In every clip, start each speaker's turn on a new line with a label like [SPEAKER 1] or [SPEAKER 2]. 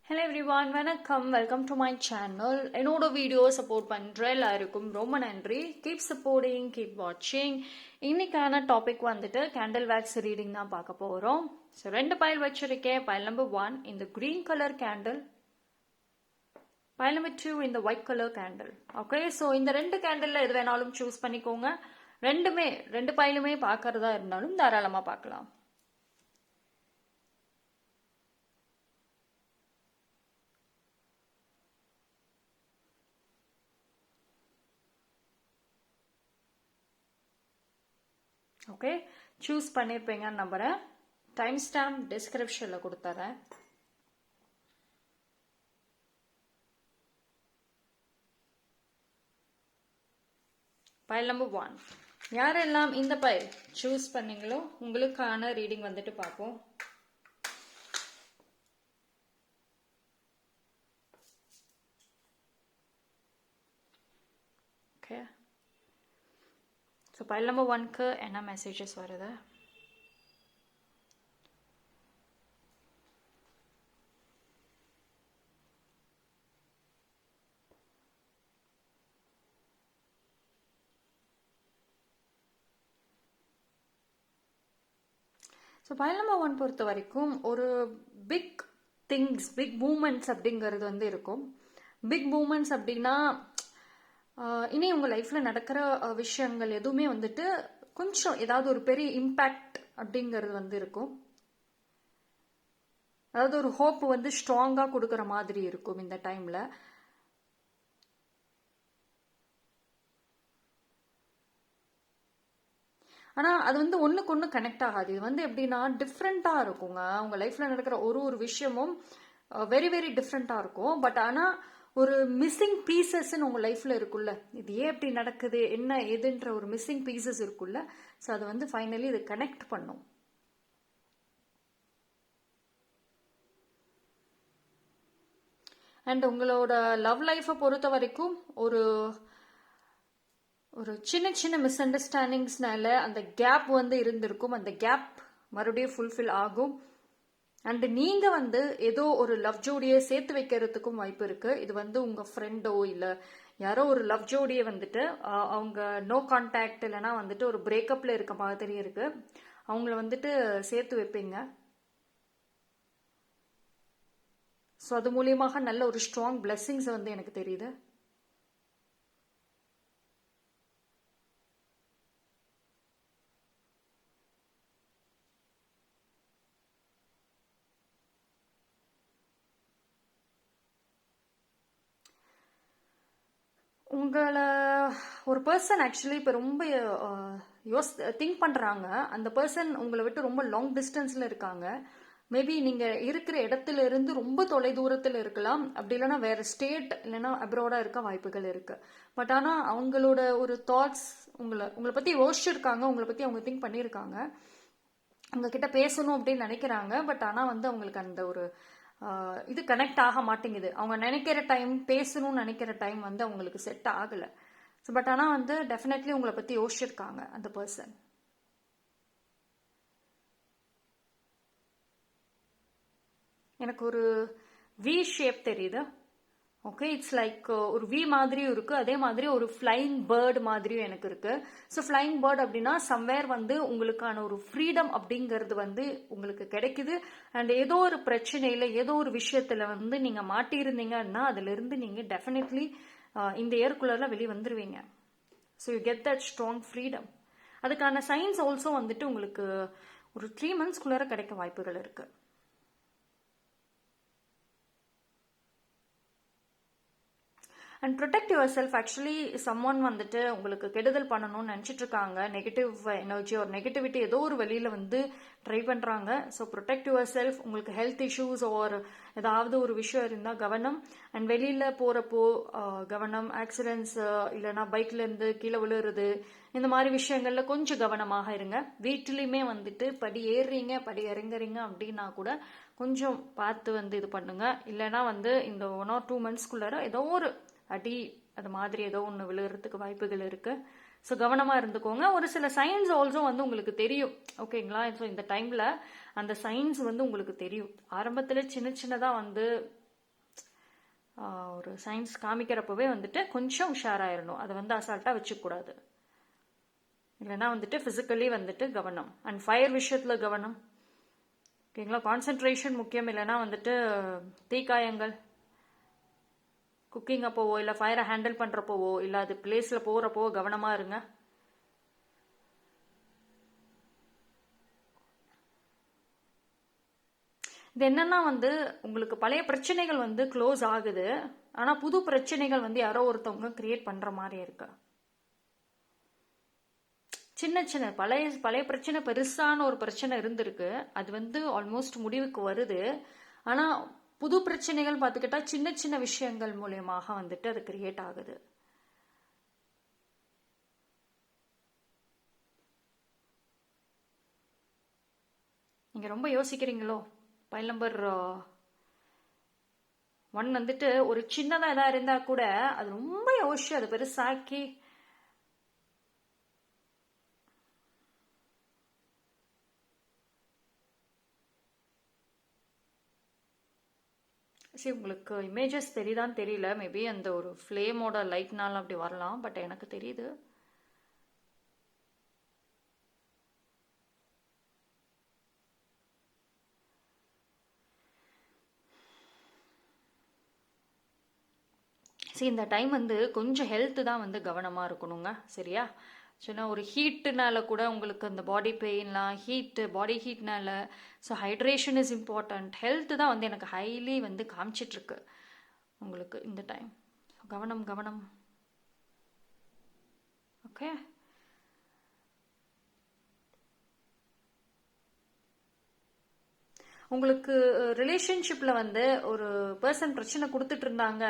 [SPEAKER 1] Hello everyone, வணக்கம். Welcome to my channel. என்னோட video support பண்ணுற எல்லாருக்கும் ரொம்ப நன்றி. கீப் சப்போர்ட்டிங், கீப் வாட்சிங். இன்னைக்கான டாபிக் வந்துட்டு கேண்டில் வேக்ஸ் ரீடிங் தான் பார்க்க போகிறோம். ஸோ 2 பைல் வச்சிருக்கேன். பைல் நம்பர் 1 இந்த green colour candle, file number 2 இந்த white colour candle. Okay, so இந்த 2 கேண்டில் எது வேணாலும் சூஸ் பண்ணிக்கோங்க. 2 பைலுமே பார்க்கறதா இருந்தாலும் தாராளமாக பார்க்கலாம். ஓகே, சூஸ் பண்ணியிருப்பீங்கன்னு நம்புகிறேன். டைம் ஸ்டாம்ப் டிஸ்கிரிப்ஷனில் கொடுத்துறேன். பைல் நம்பர் 1 யாரெல்லாம் இந்த பைல் சூஸ் பண்ணீங்களோ உங்களுக்கான ரீடிங் வந்துட்டு பார்ப்போம். ஓகே, ஸோ பைல் நம்பர் 1க்கு என்ன மெசேஜஸ் வருது? ஸோ பைல் நம்பர் 1 பொறுத்த வரைக்கும் ஒரு பிக் திங்ஸ், பிக் மூமெண்ட்ஸ் அப்படிங்கிறது வந்து இருக்கும். பிக் மூமெண்ட்ஸ் அப்படின்னா இனி உங்கள் லைஃப்பில் நடக்கிற விஷயங்கள் எதுவுமே வந்துட்டு கொஞ்சம் ஏதாவது ஒரு பெரிய இம்பேக்ட் அப்படிங்கிறது வந்து இருக்கும். அதாவது ஒரு ஹோப் வந்து ஸ்ட்ராங்காக கொடுக்குற மாதிரி இருக்கும் இந்த டைமில். ஆனால் அது வந்து ஒன்றுக்கு ஒன்று கனெக்ட் ஆகாது. இது வந்து எப்படின்னா டிஃப்ரெண்ட்டாக இருக்குங்க. உங்கள் லைஃப்பில் நடக்கிற ஒரு விஷயமும் வெரி வெரி டிஃப்ரெண்ட்டாக இருக்கும். பட் ஆனால் ஒரு மிஸ்ஸிங் பீசஸ்ன்னு உங்கள் லைஃப்பில் இருக்குல்ல, இது ஏன் எப்படி நடக்குது என்ன எதுன்ற ஒரு மிஸ்ஸிங் பீசஸ் இருக்குல்ல, ஸோ அது வந்து ஃபைனலி இது கனெக்ட் பண்ணும். அண்ட் உங்களோட லவ் லைஃப்பை பொறுத்த வரைக்கும் ஒரு சின்ன சின்ன மிஸ் அண்டர்ஸ்டாண்டிங்ஸ்னால அந்த கேப் வந்து இருந்திருக்கும். அந்த கேப் மறுபடியும் ஃபுல்ஃபில் ஆகும். அண்ட் நீங்கள் வந்து ஏதோ ஒரு லவ் ஜோடியை சேர்த்து வைக்கிறதுக்கும் வாய்ப்பு இருக்கு. இது வந்து உங்கள் ஃப்ரெண்டோ இல்லை யாரோ ஒரு லவ் ஜோடியை வந்துட்டு அவங்க நோ கான்டாக்ட் இல்லைன்னா வந்துட்டு ஒரு பிரேக்கப்ல இருக்க மாதிரி இருக்கு, அவங்கள வந்துட்டு சேர்த்து வைப்பீங்க. ஸோ அது மூலியமாக நல்ல ஒரு ஸ்ட்ராங் பிளெஸ்ஸிங்ஸ் வந்து எனக்கு தெரியுது. உங்களை ஒரு பர்சன் ஆக்சுவலி இப்போ ரொம்ப திங்க் பண்ணுறாங்க. அந்த பர்சன் உங்களை விட்டு ரொம்ப லாங் டிஸ்டன்ஸில் இருக்காங்க. மேபி நீங்கள் இருக்கிற இடத்துல இருந்து ரொம்ப தொலை தூரத்தில் இருக்கலாம், அப்படி இல்லைன்னா வேறு ஸ்டேட் இல்லைன்னா அப்ராடாக இருக்க வாய்ப்புகள் இருக்குது. பட் ஆனால் அவங்களோட ஒரு தாட்ஸ் உங்களை பற்றி யோசிச்சிருக்காங்க, உங்களை பற்றி அவங்க திங்க் பண்ணியிருக்காங்க, உங்ககிட்ட பேசணும் அப்படின்னு நினைக்கிறாங்க. பட் ஆனால் வந்து அவங்களுக்கு அந்த ஒரு இது கனெக்ட் ஆக மாட்டேங்குது. அவங்க நினைக்கிற டைம், பேசணும்னு நினைக்கிற டைம் வந்து அவங்களுக்கு செட் ஆகலை. ஸோ பட் ஆனால் வந்து டெஃபினெட்லி உங்களை பற்றி யோசிச்சிருக்காங்க அந்த பர்சன். எனக்கு ஒரு வி ஷேப் தெரியுது. ஓகே, இட்ஸ் லைக் ஒரு வி மாதிரியும் இருக்கு, அதே மாதிரி ஒரு ஃப்ளைங் பேர்டு மாதிரியும் எனக்கு இருக்கு. ஸோ ஃப்ளைங் பேர்டு அப்படின்னா சம்வேர் வந்து உங்களுக்கான ஒரு ஃப்ரீடம் அப்படிங்கிறது வந்து உங்களுக்கு கிடைக்குது. அண்ட் ஏதோ ஒரு பிரச்சனையில ஏதோ ஒரு விஷயத்துல வந்து நீங்க மாட்டியிருந்தீங்கன்னா அதுல இருந்து நீங்க டெஃபினெட்லி இந்த இயர்க்குள்ள வெளியே வந்துருவீங்க. So you get that strong freedom. அதுக்கான சயின்ஸ் ஆல்சோ வந்துட்டு உங்களுக்கு ஒரு 3 monthsக்குள்ளார கிடைக்க வாய்ப்புகள் இருக்கு. And protect yourself. Actually someone வந்துட்டு உங்களுக்கு கெடுதல் பண்ணணும்னு நினச்சிட்டு இருக்காங்க. நெகட்டிவ் எனர்ஜி ஒரு நெகட்டிவிட்டி ஏதோ ஒரு வெளியில் வந்து ட்ரை பண்ணுறாங்க. So protect your self. உங்களுக்கு ஹெல்த் இஷ்யூஸ் ஒரு ஏதாவது ஒரு விஷயம் இருந்தால் கவனம். அண்ட் வெளியில் போகிறப்போ கவனம். ஆக்சிடென்ட்ஸ் இல்லைனா பைக்லேருந்து கீழே விழுறது இந்த மாதிரி விஷயங்களில் கொஞ்சம் கவனமாக இருங்க. வீட்டிலையுமே வந்துட்டு படி ஏறுறீங்க படி இறங்குறீங்க அப்படின்னா கூட கொஞ்சம் பார்த்து வந்து இது பண்ணுங்க. இல்லைனா வந்து இந்த 1 or 2 monthsக்குள்ளார ஏதோ ஒரு அடி அது மாதிரி ஏதோ ஒன்று விழுகிறதுக்கு வாய்ப்புகள் இருக்கு. ஸோ கவனமாக இருந்துக்கோங்க. ஒரு சில சைன்ஸ் ஆல்சோ வந்து உங்களுக்கு தெரியும், ஓகேங்களா? ஸோ இந்த டைமில் அந்த சைன்ஸ் வந்து உங்களுக்கு தெரியும். ஆரம்பத்தில் சின்ன சின்னதாக வந்து ஒரு சயின்ஸ் காமிக்கிறப்பவே வந்துட்டு கொஞ்சம் உஷாராயிடணும். அதை வந்து அசால்ட்டாக வச்சுக்கூடாது. இல்லைன்னா வந்துட்டு ஃபிசிக்கலி வந்துட்டு கவனம். அண்ட் ஃபயர் விஷயத்தில் கவனம். ஓகேங்களா? கான்சென்ட்ரேஷன் முக்கியம். இல்லைன்னா வந்துட்டு தீக்காயங்கள், குக்கிங் அப்போவோ இல்லை ஃபயரை ஹேண்டில் பண்ணுறப்போவோ இல்லை அது பிளேஸில் போகிறப்போ கவனமாக இருங்க. இது என்னன்னா வந்து உங்களுக்கு பழைய பிரச்சனைகள் வந்து க்ளோஸ் ஆகுது. ஆனால் புது பிரச்சனைகள் வந்து யாரோ ஒருத்தவங்க கிரியேட் பண்ணுற மாதிரி இருக்கு. சின்ன சின்ன பழைய பழைய பிரச்சனை பெருசான ஒரு பிரச்சனை இருந்திருக்கு. அது வந்து ஆல்மோஸ்ட் முடிவுக்கு வருது. ஆனால் புது பிரச்சனைகள் பார்த்துக்கிட்டா சின்ன சின்ன விஷயங்கள் மூலியமாக வந்துட்டு அது கிரியேட் ஆகுது. நீங்கள் ரொம்ப யோசிக்கிறீங்களோ? பைல் நம்பர் 1 வந்துட்டு ஒரு சின்னதாக எதாவது இருந்தால் கூட அது ரொம்ப யோசிச்சு அதை பெருசாக்கி சரி, உங்களுக்கு இமேஜஸ் தெரியுதான்னு தெரியல. மேபி அந்த ஒரு ஃப்ளேமோட லைட்னால அப்படி வரலாம். பட் எனக்கு தெரியுது. சரி, இந்த டைம் வந்து கொஞ்சம் ஹெல்த்து தான் வந்து கவனமாக இருக்கணுங்க. சரியா? சின்ன ஒரு ஹீட்டுனால கூட உங்களுக்கு அந்த பாடி பெயின்லாம் பாடி ஹீட்னால. So hydration is important. Health தான் வந்து எனக்கு ஹைலி வந்து காமிச்சிட்ருக்கு உங்களுக்கு இந்த டைம். கவனம் கவனம். ஓகே, உங்களுக்கு ரிலேஷன்ஷிப்பில் வந்து ஒரு பர்சன் பிரச்சனை கொடுத்துட்டு இருந்தாங்க.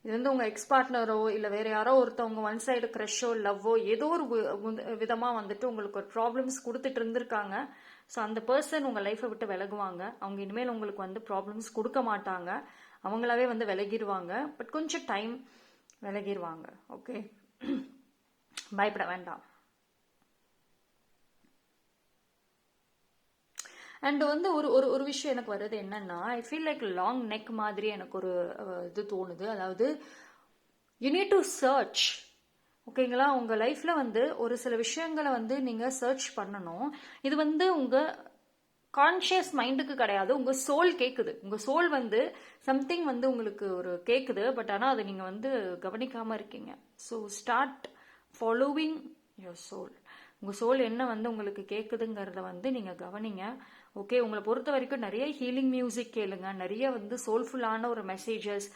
[SPEAKER 1] இது வந்து உங்கள் எக்ஸ் பார்ட்னரோ இல்லை வேறு யாரோ ஒருத்தவங்க ஒன் சைடு க்ரஷோ லவ்வோ ஏதோ ஒரு விதமாக வந்துட்டு உங்களுக்கு ஒரு ப்ராப்ளம்ஸ் கொடுத்துட்டு இருந்திருக்காங்க. ஸோ அந்த பர்சன் உங்கள் லைஃப்பை விட்டு விலகுவாங்க. அவங்க இனிமேல் உங்களுக்கு வந்து ப்ராப்ளம்ஸ் கொடுக்க மாட்டாங்க. அவங்களாவே வந்து விலகிடுவாங்க. பட் கொஞ்சம் டைம் விலகிடுவாங்க. ஓகே, பயப்பட வேண்டாம். அண்ட் வந்து ஒரு ஒரு ஒரு விஷயம் எனக்கு வருது என்னன்னா, I feel like long neck மாதிரி எனக்கு ஒரு இது தோணுது. அதாவது யூ நீட் டு சர்ச். ஓகேங்களா? உங்கள் லைஃப்பில் வந்து ஒரு சில விஷயங்களை வந்து நீங்கள் சர்ச் பண்ணணும். இது வந்து உங்கள் கான்ஷியஸ் மைண்டுக்கு கிடையாது. உங்கள் சோல் கேட்குது. உங்கள் சோல் வந்து சம்திங் வந்து உங்களுக்கு ஒரு கேட்குது. பட் ஆனால் அதை நீங்கள் வந்து கவனிக்காமல் இருக்கீங்க. So start following your soul. உங்கள் சோல் என்ன வந்து உங்களுக்கு கேட்குதுங்கிறத வந்து நீங்கள் கவனிங்க. ஓகே, உங்களை பொறுத்த வரைக்கும் நிறைய ஹீலிங் மியூசிக் கேளுங்க. நிறைய வந்து சோல்ஃபுல்லான ஒரு மெசேஜஸ்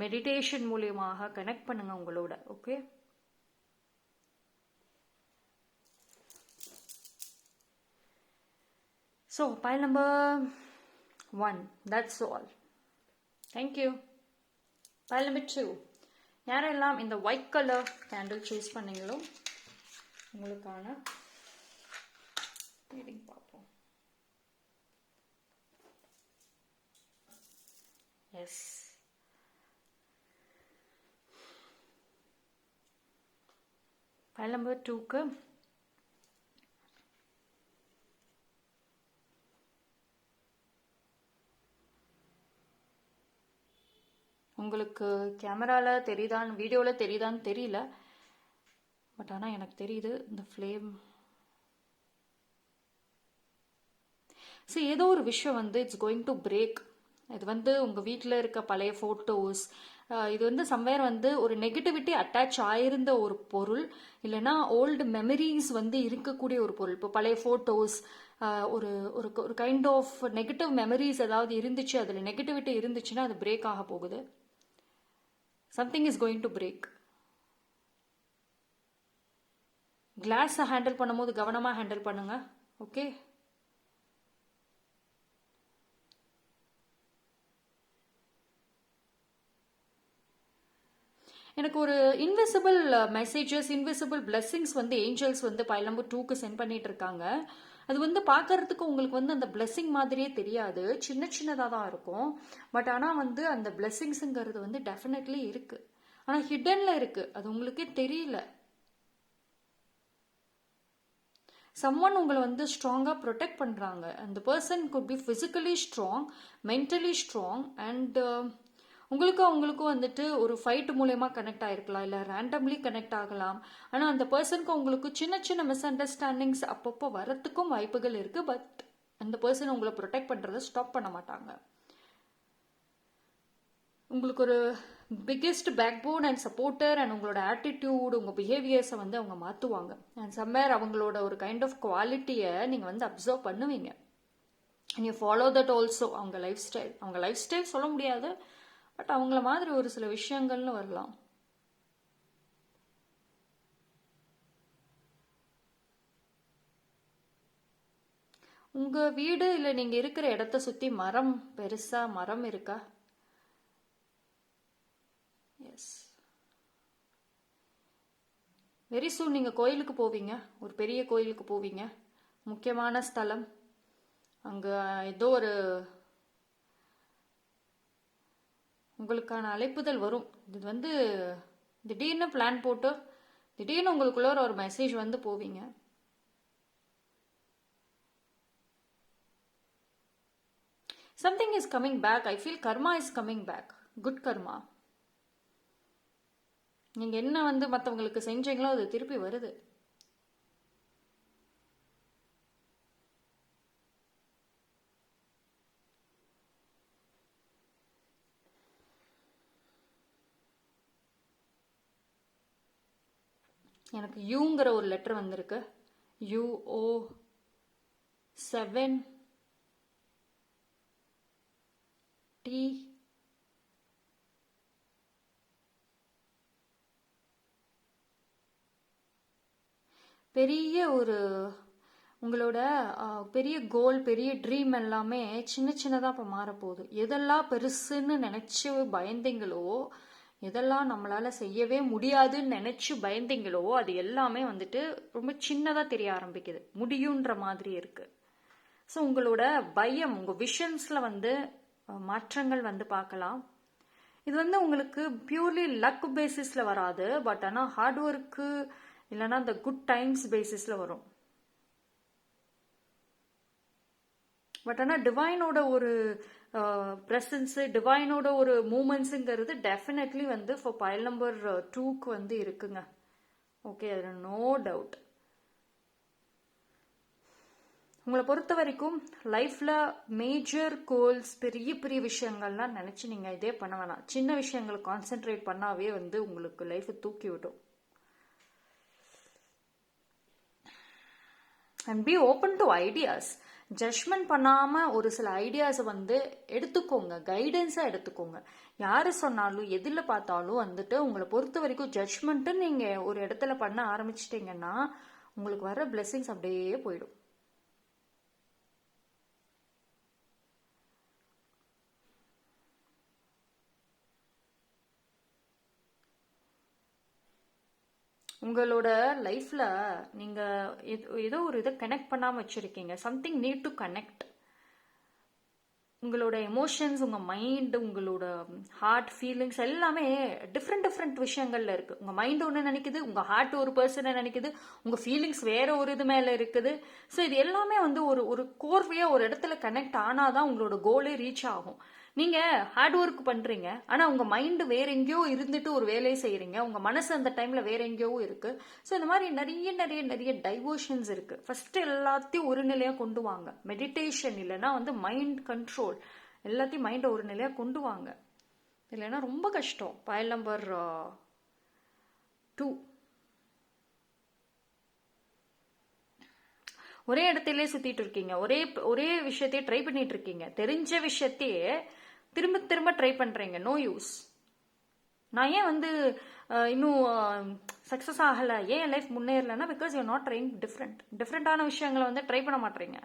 [SPEAKER 1] மெடிடேஷன் மூலியமாக கனெக்ட் பண்ணுங்க உங்களோட. Okay, so pile number 1, that's all. Thank you. pile number 2, யாரெல்லாம் இந்த ஒயிட் கலர் கேண்டில் சூஸ் பண்ணீங்களோ உங்களுக்கான ரீடிங் பார்ப்போம். எஸ், pile number 2க்கு உங்களுக்கு கேமராவில் தெரியுதான்னு வீடியோவில் தெரியுதான்னு தெரியல. பட் ஆனால் எனக்கு தெரியுது இந்த ஃப்ளேம். சரி, ஏதோ ஒரு விஷயம் வந்து இட்ஸ் கோயிங் டு பிரேக். இது வந்து உங்கள் வீட்டில் இருக்க பழைய ஃபோட்டோஸ், இது வந்து சம்வேர் வந்து ஒரு நெகட்டிவிட்டி அட்டாச் ஆயிருந்த ஒரு பொருள், இல்லைன்னா ஓல்டு மெமரிஸ் வந்து இருக்கக்கூடிய ஒரு பொருள். இப்போ பழைய ஃபோட்டோஸ், ஒரு ஒரு கைண்ட் ஆஃப் நெகட்டிவ் மெமரிஸ் ஏதாவது இருந்துச்சு, அதில் நெகட்டிவிட்டி இருந்துச்சுன்னா அது பிரேக் ஆக போகுது. Something is going to break. கிளாஸை ஹேண்டில் பண்ணும்போது கவனமாக ஹேண்டில் பண்ணுங்க. ஓகே, எனக்கு ஒரு இன்விசிபிள் மெசேஜஸ், இன்விசிபிள் பிளெஸ்ஸிங்ஸ் வந்து ஏஞ்சல்ஸ் வந்து pile number 2க்கு சென்ட் பண்ணிட்டு இருக்காங்க. அது வந்து பார்க்கறதுக்கு உங்களுக்கு வந்து அந்த பிளெஸ்ஸிங் மாதிரியே தெரியாது, சின்ன சின்னதாக தான் இருக்கும். பட் ஆனால் வந்து அந்த பிளெஸ்ஸிங்ஸுங்கிறது வந்து டெஃபினெட்லி இருக்கு. ஆனால் ஹிடன்ல இருக்கு, அது உங்களுக்கே தெரியல. someone உங்களை வந்து ஸ்ட்ராங்காக ப்ரொடெக்ட் பண்ணுறாங்க. அந்த person could be physically strong, mentally strong, and உங்களுக்கும் அவங்களுக்கும் வந்துட்டு ஒரு ஃபைட் மூலயமா கனெக்ட் ஆயிருக்கலாம், இல்லை ரேண்டம்லி கனெக்ட் ஆகலாம். ஆனால் அந்த பர்சனுக்கு உங்களுக்கு சின்ன சின்ன மிஸ் அண்டர்ஸ்டாண்டிங்ஸ் அப்பப்போ வரத்துக்கும் வாய்ப்புகள் இருக்குது. பட் அந்த பர்சன் உங்களை ப்ரொடெக்ட் பண்ணுறதை ஸ்டாப் பண்ண மாட்டாங்க. உங்களுக்கு ஒரு biggest backbone and supporter and உங்களோட ஆட்டிடியூட், உங்கள் பிஹேவியர்ஸை வந்து அவங்க மாற்றுவாங்க. அண்ட் சம்வேர் அவங்களோட ஒரு கைண்ட் ஆஃப் குவாலிட்டியை நீங்கள் வந்து அப்சர்வ் பண்ணுவீங்க. And you follow that also. அவங்க லைஃப் ஸ்டைல் சொல்ல முடியாது, பட் அவங்கள மாதிரி ஒரு சில விஷயங்கள்னு வரலாம். உங்கள் வீடு இல்லை நீங்கள் இருக்கிற இடத்த சுற்றி பெருசாக மரம் இருக்கா? எஸ். வெரி சூன் நீங்கள் கோயிலுக்கு போவீங்க, ஒரு பெரிய கோயிலுக்கு போவீங்க, முக்கியமான ஸ்தலம். அங்கே ஏதோ ஒரு உங்களுக்கான அழைப்புதல் வரும். இது வந்து திடீர்னு பிளான் போட்டு திடீர்னு உங்களுக்குள்ள ஒரு மெசேஜ் வந்து போவீங்க. Something is coming back. I feel karma is coming back. Good karma. நீங்கள் என்ன வந்து மற்றவங்களுக்கு செஞ்சீங்களோ அது திருப்பி வருது. எனக்கு யூங்கிற ஒரு லெட்டர் வந்திருக்கு. UO 7 T பெரிய ஒரு உங்களோட பெரிய கோல், பெரிய ட்ரீம் எல்லாமே சின்ன சின்னதாக இப்போ மாறப்போகுது. எதெல்லாம் பெருசுன்னு நினச்சி பயந்தீங்களோ, எதெல்லாம் நம்மளால் செய்யவே முடியாதுன்னு நினச்சி பயந்தீங்களோ, அது எல்லாமே வந்துட்டு ரொம்ப சின்னதாக தெரிய ஆரம்பிக்குது, முடியுன்ற மாதிரி இருக்குது. ஸோ உங்களோட பயம், உங்கள் விஷன்ஸில் வந்து மாற்றங்கள் வந்து பார்க்கலாம். இது வந்து உங்களுக்கு பியூர்லி லக் பேசிஸில் வராது, பட் ஆனால் ஹார்ட் ஒர்க்கு இல்லைன்னா இந்த குட் டைம்ஸ் பேசிஸில் வரும். பட் ஆனால் டிவைனோட ஒரு ப்ரெசன்ஸு, டிவைனோட ஒரு மூமெண்ட்ஸுங்கிறது டெஃபினெட்லி வந்து ஃபார் பைல் நம்பர் 2க்கு வந்து இருக்குங்க. ஓகே, அதில் நோ டவுட். உங்களை பொறுத்த வரைக்கும் லைஃப்பில் மேஜர் கோல்ஸ், பெரிய பெரிய விஷயங்கள்லாம் நினச்சி நீங்கள் இதே பண்ண வேணாம். சின்ன விஷயங்களை கான்சென்ட்ரேட் பண்ணாவே வந்து உங்களுக்கு லைஃப்பை தூக்கி விடும். And be open to ideas. Judgement பண்ணாமல் ஒரு சில ஐடியாஸை வந்து எடுத்துக்கோங்க, கைடன்ஸாக எடுத்துக்கோங்க. யார் சொன்னாலும் எதில் பார்த்தாலும் வந்துட்டு உங்களை பொறுத்த வரைக்கும் ஜட்ஜ்மெண்ட்டு நீங்கள் ஒரு இடத்துல பண்ண ஆரம்பிச்சிட்டிங்கன்னா உங்களுக்கு வர பிளெஸிங்ஸ் அப்படியே போயிடும். உங்களோட லைஃப்பில் நீங்கள் ஏதோ ஒரு இதை கனெக்ட் பண்ணாமல் வச்சுருக்கீங்க. Something need to connect. உங்களோட எமோஷன்ஸ், உங்கள் மைண்டு, உங்களோட ஹார்ட், ஃபீலிங்ஸ் எல்லாமே டிஃப்ரெண்ட் விஷயங்கள்ல இருக்குது. உங்கள் மைண்டு ஒன்று நினைக்குது, உங்கள் ஹார்ட் ஒரு பர்சனை நினைக்குது, உங்கள் ஃபீலிங்ஸ் வேற ஒரு இது மேலே இருக்குது. ஸோ இது எல்லாமே வந்து ஒரு கோர்வையாக ஒரு இடத்துல கனெக்ட் ஆனால் தான் உங்களோட கோலே ரீச் ஆகும். நீங்கள் ஹார்ட் ஒர்க் பண்ணுறீங்க, ஆனால் உங்கள் மைண்டு வேற எங்கேயோ இருந்துட்டு ஒரு வேலையை செய்கிறீங்க, உங்கள் மனசு அந்த டைமில் வேற எங்கேயோ இருக்குது. ஸோ இந்த மாதிரி நிறைய டைவர்ஷன்ஸ் இருக்குது. ஃபஸ்ட்டு எல்லாத்தையும் ஒரு நிலையாக கொண்டு வாங்க. மெடிடேஷன் இல்லைன்னா வந்து மைண்ட் கண்ட்ரோல், எல்லாத்தையும் மைண்டை ஒரு நிலையாக கொண்டு வாங்க. இல்லைன்னா ரொம்ப கஷ்டம். பைல் நம்பர் 2 ஒரே இடத்துல சுத்திட்டு இருக்கீங்க, ஒரே விஷயத்தையே ட்ரை பண்ணிட்டு இருக்கீங்க, தெரிஞ்ச விஷயத்தையே திரும்ப ட்ரை பண்றீங்க. No use. நான் ஏன் வந்து இன்னும் சக்ஸஸ் ஆகலை, ஏன் லைஃப் முன்னேறலைன்னா பிகாஸ் யூ நாட் ட்ரைங் டிஃப்ரெண்டான விஷயங்களை வந்து ட்ரை பண்ண மாட்டேறீங்க.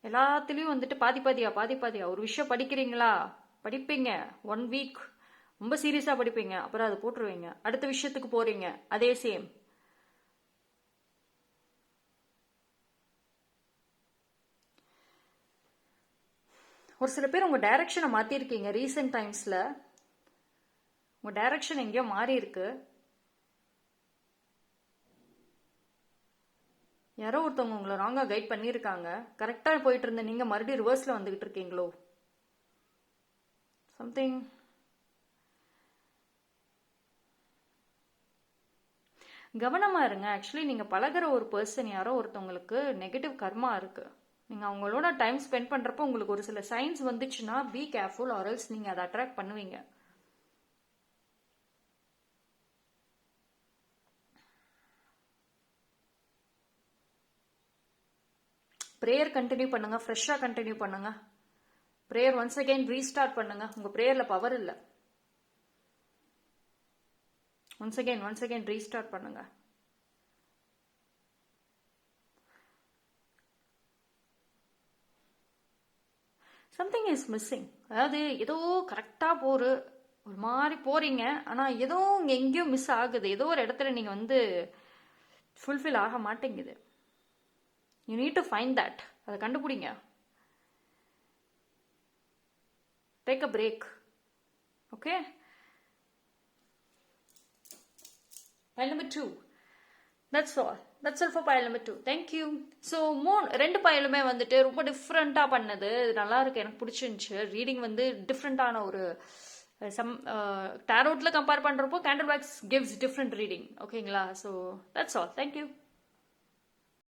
[SPEAKER 1] எல்லாத்துலேயும் வந்துட்டு பாதிப்பாதியா ஒரு விஷயம் படிக்கிறீங்களா, படிப்பீங்க 1 வீக் ரொம்ப சீரியஸாக படிப்பீங்க, அப்புறம் அதை போட்டுருவீங்க, அடுத்த விஷயத்துக்கு போறீங்க, அதே சேம். ஒரு சில பேர் உங்கள் டைரக்ஷனை மாற்றிருக்கீங்க. ரீசெண்ட் டைம்ஸில் உங்கள் டைரக்ஷன் எங்கேயோ மாறி இருக்கு. யாரோ ஒருத்தவங்க உங்களை ராங்காக கைட் பண்ணியிருக்காங்க. கரெக்டாக போயிட்டு இருந்த நீங்கள் மறுபடியும் ரிவர்ஸில் வந்துக்கிட்டு இருக்கீங்களோ? ஸோ சம்திங் கவனமாக இருங்க. ஆக்சுவலி நீங்கள் பழகிற ஒரு பர்சன் யாரோ ஒருத்தவங்களுக்கு நெகட்டிவ் கர்மா இருக்குது. நீங்கள் அவங்களோட டைம் ஸ்பெண்ட் பண்ணுறப்போ உங்களுக்கு ஒரு சில சைன்ஸ் வந்துச்சுன்னா பி கேர்ஃபுல் ஆர் எல்ஸ் நீங்கள் அதை அட்ராக்ட் பண்ணுவீங்க. ப்ரேயர் கண்டினியூ பண்ணுங்க, ஃப்ரெஷ்ஷாக கண்டினியூ பண்ணுங்க. ப்ரேயர் ஒன்ஸ் அகெயின் ரீஸ்டார்ட் பண்ணுங்க. உங்கள் ப்ரேயரில் பவர் இல்லை. ஒன்ஸ் அகெயின் ரீஸ்டார்ட் பண்ணுங்க. Something is missing. அதாவது ஏதோ கரெக்டாக ஒரு மாதிரி போறீங்க, ஆனால் ஏதோ இங்கே எங்கேயோ மிஸ் ஆகுது. ஏதோ ஒரு இடத்துல நீங்கள் வந்து ஃபுல்ஃபில் ஆக மாட்டேங்குது. You need to find that. அதை கண்டுபிடிங்க. Take a break. Okay, pile number 2. That's all for pile number 2. Thank you. So ரெண்டு பைலுமே வந்துட்டு ரொம்ப டிஃப்ரெண்ட்டாக பண்ணது. நல்லா இருக்கு, எனக்கு பிடிச்சிருந்துச்சு. ரீடிங் வந்து டிஃப்ரெண்ட்டான ஒரு டேரோட்டில் கம்பேர் பண்ணுறப்போ candle packs gives different reading. ஓகேங்களா? So that's all. தேங்க்யூ.